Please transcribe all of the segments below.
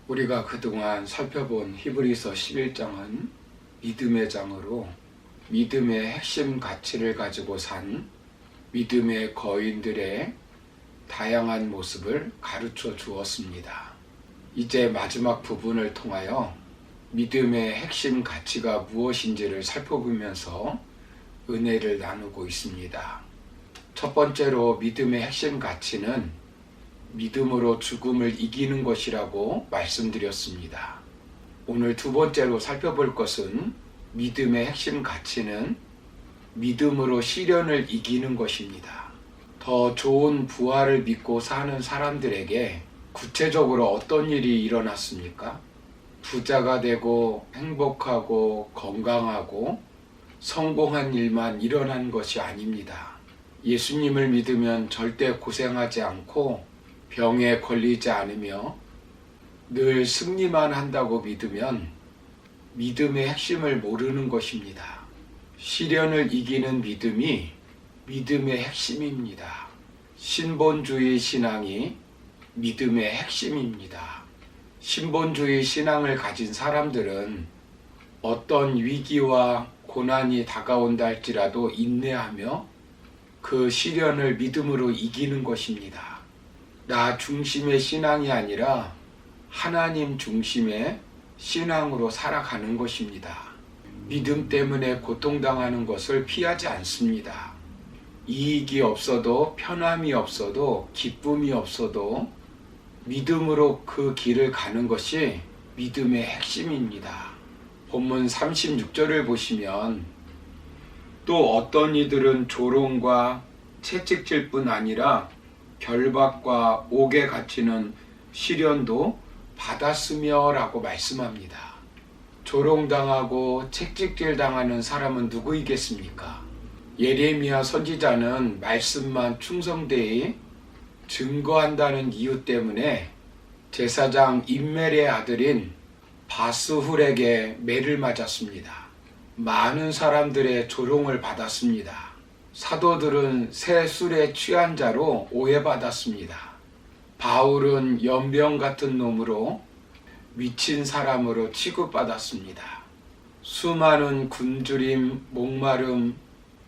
우리가 그동안 살펴본 히브리서 11장은 믿음의 장으로 믿음의 핵심 가치를 가지고 산 믿음의 거인들의 다양한 모습을 가르쳐 주었습니다. 이제 마지막 부분을 통하여 믿음의 핵심 가치가 무엇인지를 살펴보면서 은혜를 나누고 있습니다. 첫 번째로 믿음의 핵심 가치는 믿음으로 죽음을 이기는 것이라고 말씀드렸습니다. 오늘 두 번째로 살펴볼 것은 믿음의 핵심 가치는 믿음으로 시련을 이기는 것입니다. 더 좋은 부활을 믿고 사는 사람들에게 구체적으로 어떤 일이 일어났습니까? 부자가 되고 행복하고 건강하고 성공한 일만 일어난 것이 아닙니다. 예수님을 믿으면 절대 고생하지 않고 병에 걸리지 않으며 늘 승리만 한다고 믿으면 믿음의 핵심을 모르는 것입니다. 시련을 이기는 믿음이 믿음의 핵심입니다. 신본주의 신앙이 믿음의 핵심입니다. 신본주의 신앙을 가진 사람들은 어떤 위기와 고난이 다가온다 할지라도 인내하며 그 시련을 믿음으로 이기는 것입니다. 나 중심의 신앙이 아니라 하나님 중심의 신앙으로 살아가는 것입니다. 믿음 때문에 고통당하는 것을 피하지 않습니다. 이익이 없어도 편함이 없어도 기쁨이 없어도 믿음으로 그 길을 가는 것이 믿음의 핵심입니다. 본문 36절을 보시면 또 어떤 이들은 조롱과 채찍질 뿐 아니라 결박과 옥에 갇히는 시련도 받았으며 라고 말씀합니다. 조롱당하고 채찍질 당하는 사람은 누구이겠습니까? 예레미야 선지자는 말씀만 충성되이 증거한다는 이유 때문에 제사장 임멜의 아들인 바스훌에게 매를 맞았습니다. 많은 사람들의 조롱을 받았습니다. 사도들은 새 술에 취한 자로 오해받았습니다. 바울은 연병 같은 놈으로 미친 사람으로 취급받았습니다. 수많은 굶주림, 목마름,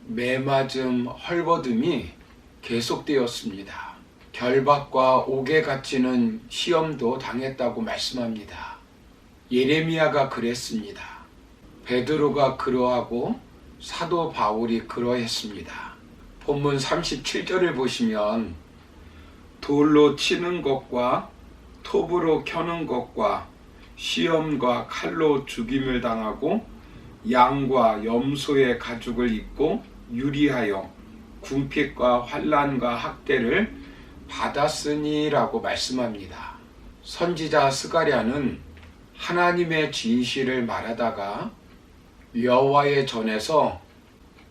매맞음, 헐벗음이 계속되었습니다. 결박과 옥에 갇히는 시험도 당했다고 말씀합니다. 예레미야가 그랬습니다. 베드로가 그러하고 사도 바울이 그러했습니다. 본문 37절을 보시면 돌로 치는 것과 톱으로 켜는 것과 시험과 칼로 죽임을 당하고 양과 염소의 가죽을 입고 유리하여 궁핍과 환난과 학대를 받았으니라고 말씀합니다. 선지자 스가랴는 하나님의 진실을 말하다가 여호와의 전에서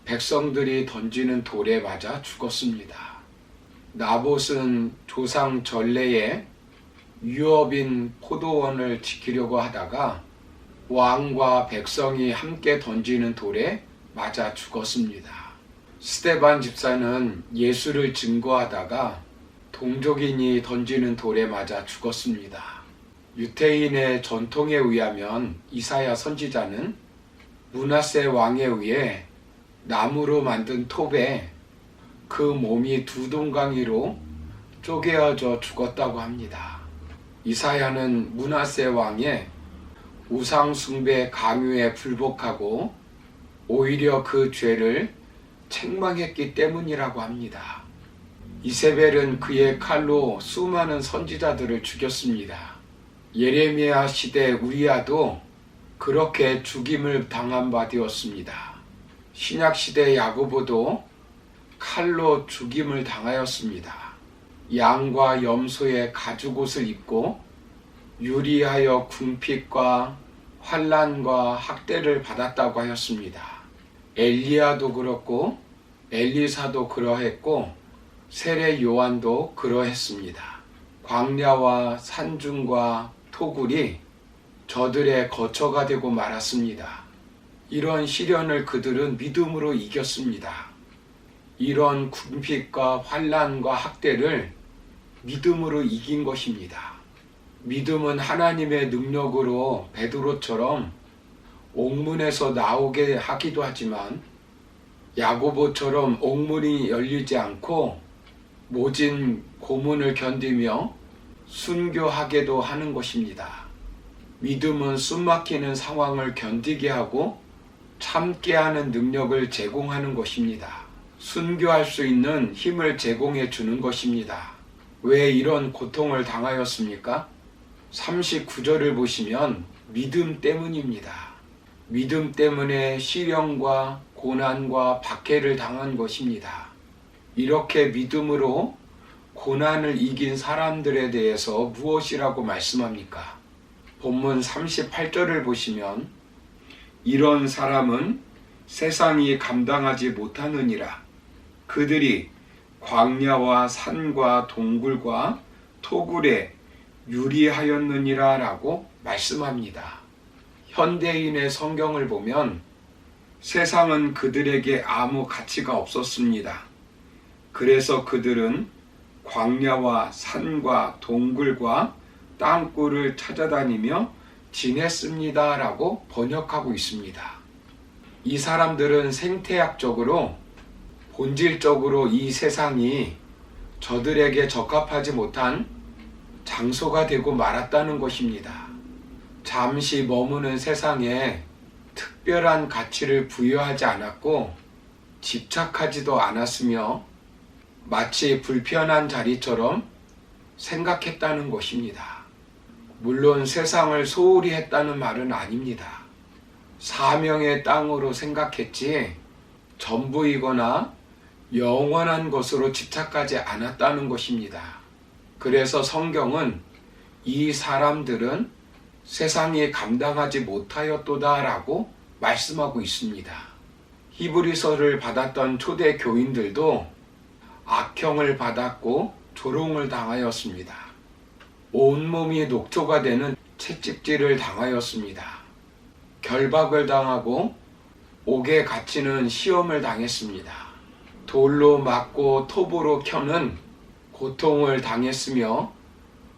백성들이 던지는 돌에 맞아 죽었습니다. 나봇은 조상 전례에 유업인 포도원을 지키려고 하다가 왕과 백성이 함께 던지는 돌에 맞아 죽었습니다. 스데반 집사는 예수를 증거하다가 동족인이 던지는 돌에 맞아 죽었습니다. 유대인의 전통에 의하면 이사야 선지자는 므낫세 왕에 의해 나무로 만든 톱에 그 몸이 두 동강이로 쪼개어져 죽었다고 합니다. 이사야는 므낫세 왕의 우상 숭배 강요에 불복하고 오히려 그 죄를 책망했기 때문이라고 합니다. 이세벨은 그의 칼로 수많은 선지자들을 죽였습니다. 예레미야 시대 우리야도 그렇게 죽임을 당한 바 되었습니다. 신약 시대 야고보도 칼로 죽임을 당하였습니다. 양과 염소의 가죽옷을 입고 유리하여 궁핍과 환난과 학대를 받았다고 하였습니다. 엘리야도 그렇고 엘리사도 그러했고 세례 요한도 그러했습니다. 광야와 산중과 토굴이 저들의 거처가 되고 말았습니다. 이런 시련을 그들은 믿음으로 이겼습니다. 이런 궁핍과 환난과 학대를 믿음으로 이긴 것입니다. 믿음은 하나님의 능력으로 베드로처럼 옥문에서 나오게 하기도 하지만 야고보처럼 옥문이 열리지 않고 모진 고문을 견디며 순교하게도 하는 것입니다. 믿음은 숨막히는 상황을 견디게 하고 참게 하는 능력을 제공하는 것입니다. 순교할 수 있는 힘을 제공해 주는 것입니다. 왜 이런 고통을 당하였습니까? 39절을 보시면 믿음 때문입니다. 믿음 때문에 시련과 고난과 박해를 당한 것입니다. 이렇게 믿음으로 고난을 이긴 사람들에 대해서 무엇이라고 말씀합니까? 본문 38절을 보시면 이런 사람은 세상이 감당하지 못하느니라. 그들이 광야와 산과 동굴과 토굴에 유리하였느니라 라고 말씀합니다. 현대인의 성경을 보면 세상은 그들에게 아무 가치가 없었습니다. 그래서 그들은 광야와 산과 동굴과 땅굴을 찾아다니며 지냈습니다 라고 번역하고 있습니다. 이 사람들은 생태학적으로 본질적으로 이 세상이 저들에게 적합하지 못한 장소가 되고 말았다는 것입니다. 잠시 머무는 세상에 특별한 가치를 부여하지 않았고 집착하지도 않았으며 마치 불편한 자리처럼 생각했다는 것입니다. 물론 세상을 소홀히 했다는 말은 아닙니다. 사명의 땅으로 생각했지 전부이거나 영원한 것으로 집착하지 않았다는 것입니다. 그래서 성경은 이 사람들은 세상이 감당하지 못하였도다 라고 말씀하고 있습니다. 히브리서를 받았던 초대 교인들도 악형을 받았고 조롱을 당하였습니다. 온몸이 녹초가 되는 채찍질을 당하였습니다. 결박을 당하고 옥에 갇히는 시험을 당했습니다. 돌로 맞고 톱으로 켜는 고통을 당했으며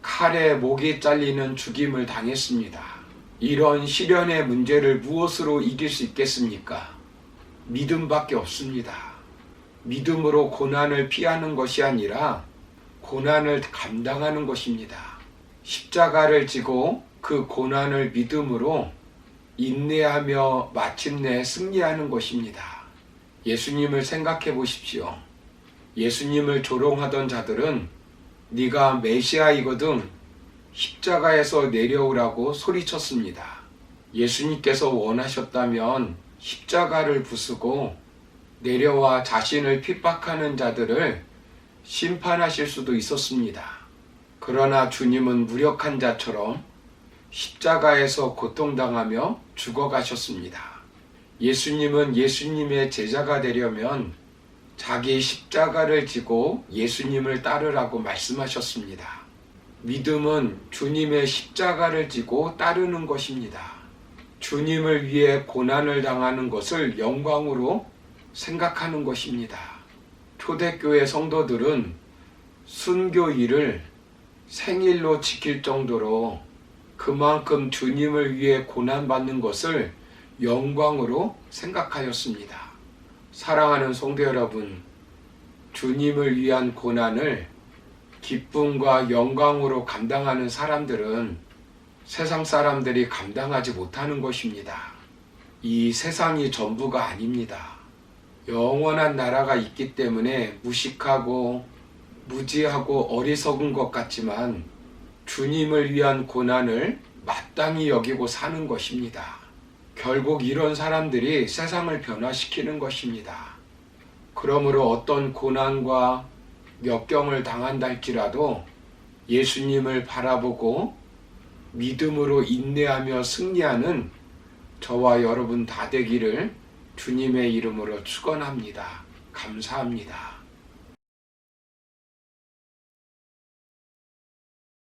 칼에 목이 잘리는 죽임을 당했습니다. 이런 시련의 문제를 무엇으로 이길 수 있겠습니까? 믿음밖에 없습니다. 믿음으로 고난을 피하는 것이 아니라 고난을 감당하는 것입니다. 십자가를 지고 그 고난을 믿음으로 인내하며 마침내 승리하는 것입니다. 예수님을 생각해 보십시오. 예수님을 조롱하던 자들은 네가 메시아이거든 십자가에서 내려오라고 소리쳤습니다. 예수님께서 원하셨다면 십자가를 부수고 내려와 자신을 핍박하는 자들을 심판하실 수도 있었습니다. 그러나 주님은 무력한 자처럼 십자가에서 고통당하며 죽어가셨습니다. 예수님은 예수님의 제자가 되려면 자기 십자가를 지고 예수님을 따르라고 말씀하셨습니다. 믿음은 주님의 십자가를 지고 따르는 것입니다. 주님을 위해 고난을 당하는 것을 영광으로 생각하는 것입니다. 초대교회 성도들은 순교일을 생일로 지킬 정도로 그만큼 주님을 위해 고난받는 것을 영광으로 생각하였습니다. 사랑하는 성도 여러분, 주님을 위한 고난을 기쁨과 영광으로 감당하는 사람들은 세상 사람들이 감당하지 못하는 것입니다. 이 세상이 전부가 아닙니다. 영원한 나라가 있기 때문에 무식하고 무지하고 어리석은 것 같지만 주님을 위한 고난을 마땅히 여기고 사는 것입니다. 결국 이런 사람들이 세상을 변화시키는 것입니다. 그러므로 어떤 고난과 역경을 당한다 할지라도 예수님을 바라보고 믿음으로 인내하며 승리하는 저와 여러분 다 되기를 주님의 이름으로 축원합니다. 감사합니다.